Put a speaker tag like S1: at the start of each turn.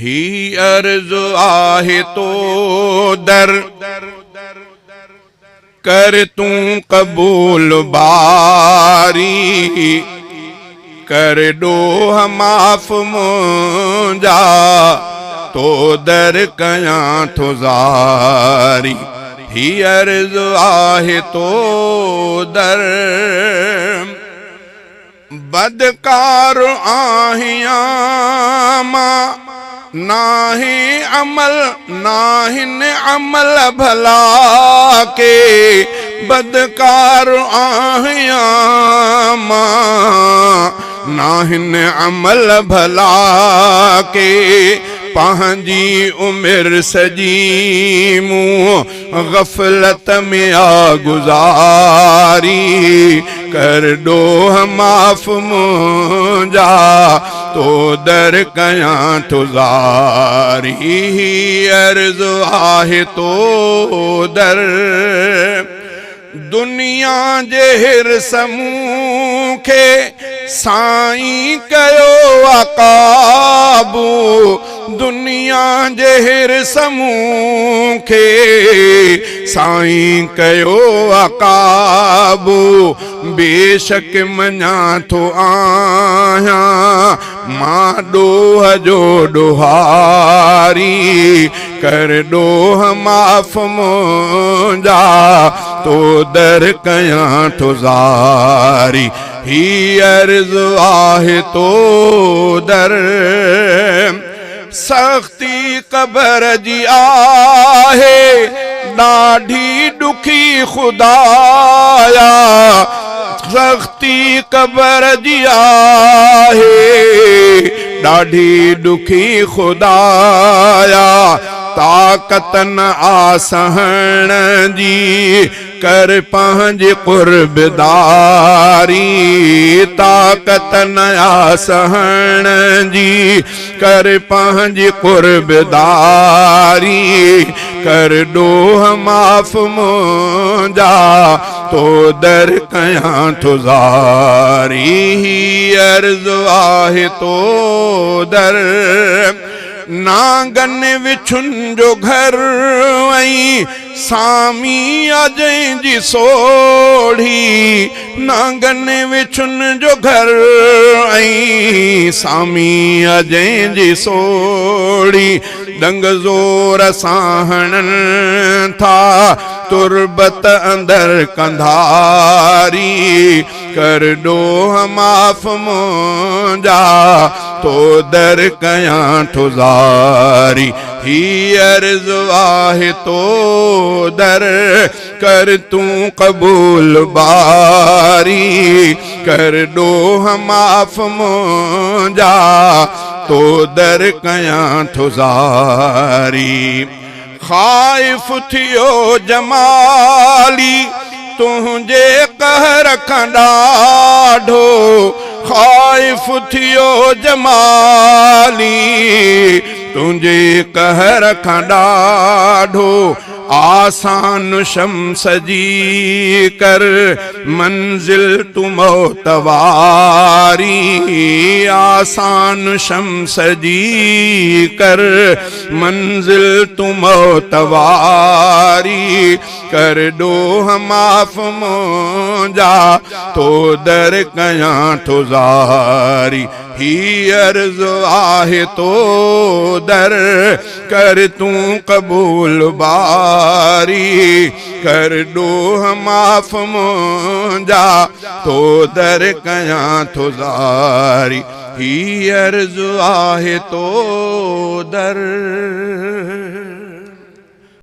S1: ही अर्ज़ आहे तो दर कर तू कबूल बारी कर डोह माफ़ मुंजा तो दर कयां थो ज़ारी ही अर्ज़ आहे तो दर बदकार आहियां मां नाहि अमल नाहिन अमल भला के बदकार आहियां मां नाहिन अमल भला के पंहिंजी उमिर सजी मूं गफ़लत में आ गुज़ारी कर डोह माफ़ मुंजा तो दर कयां थो ज़ारी अर्ज़ आहे तो दर दुनिया जे हिर्स मूंखे साईं कयो अकाबू दुनिया जे हिर्स मूंखे साईं कयो अकाबू बेशक मञा थो आहियां मां डोह जो डोहारी कर डोह माफ़ मुंजा तो दर कयां थो ज़ारी ही अर्ज़ आहे तो दर सख्ती क़बर जी आहे ॾाढी ॾुखी खुदाया सख्ती क़बर जी आहे ॾाढी ॾुखी खुदाया ताक़त न आ सहण जी कर पंहिंजी क़ुर्बदारी ताक़त न आ सहण जी कर पंहिंजी क़ुर्बदारी कर डोह माफ़ मुंजा तो दर कयां थो ज़ारी अर्ज़ आहे तो दर नांगन विछुन जो घर आई सामी अजय जी सोढ़ी नांगन विछुन जो घर आई सामी अजय जी सोढ़ी दंग ज़ोर सां हणन था तुरबत अंदर कंधारी कर डोह माफ़ मुंजा तो दर कयां थो ज़ारी ही अर्ज़ आहे तो दर कर तू कबूल बारी कर डोह माफ़ मुंजा तो दर कयां थो ज़ारी ख़ाइफ़ थियो जमाली तुंहिंजे कहर खां ॾाढो ख़ाइफ़ थियो जमाली तुंहिंजे कहर खां ॾाढो आसान शम्स जी कर मंजिल तू मौतवारी आसान शम्स जी कर मंजिल तू मौतवारी कर डोह माफ़ मुंजा तो दर कयां थो ज़ारी ही अर्ज़ आहे तो दर कर तू कबूल बारी कर डोह माफ़ मुंजा तो दर कयां थो ज़ारी ही अर्ज़ आहे तो दर।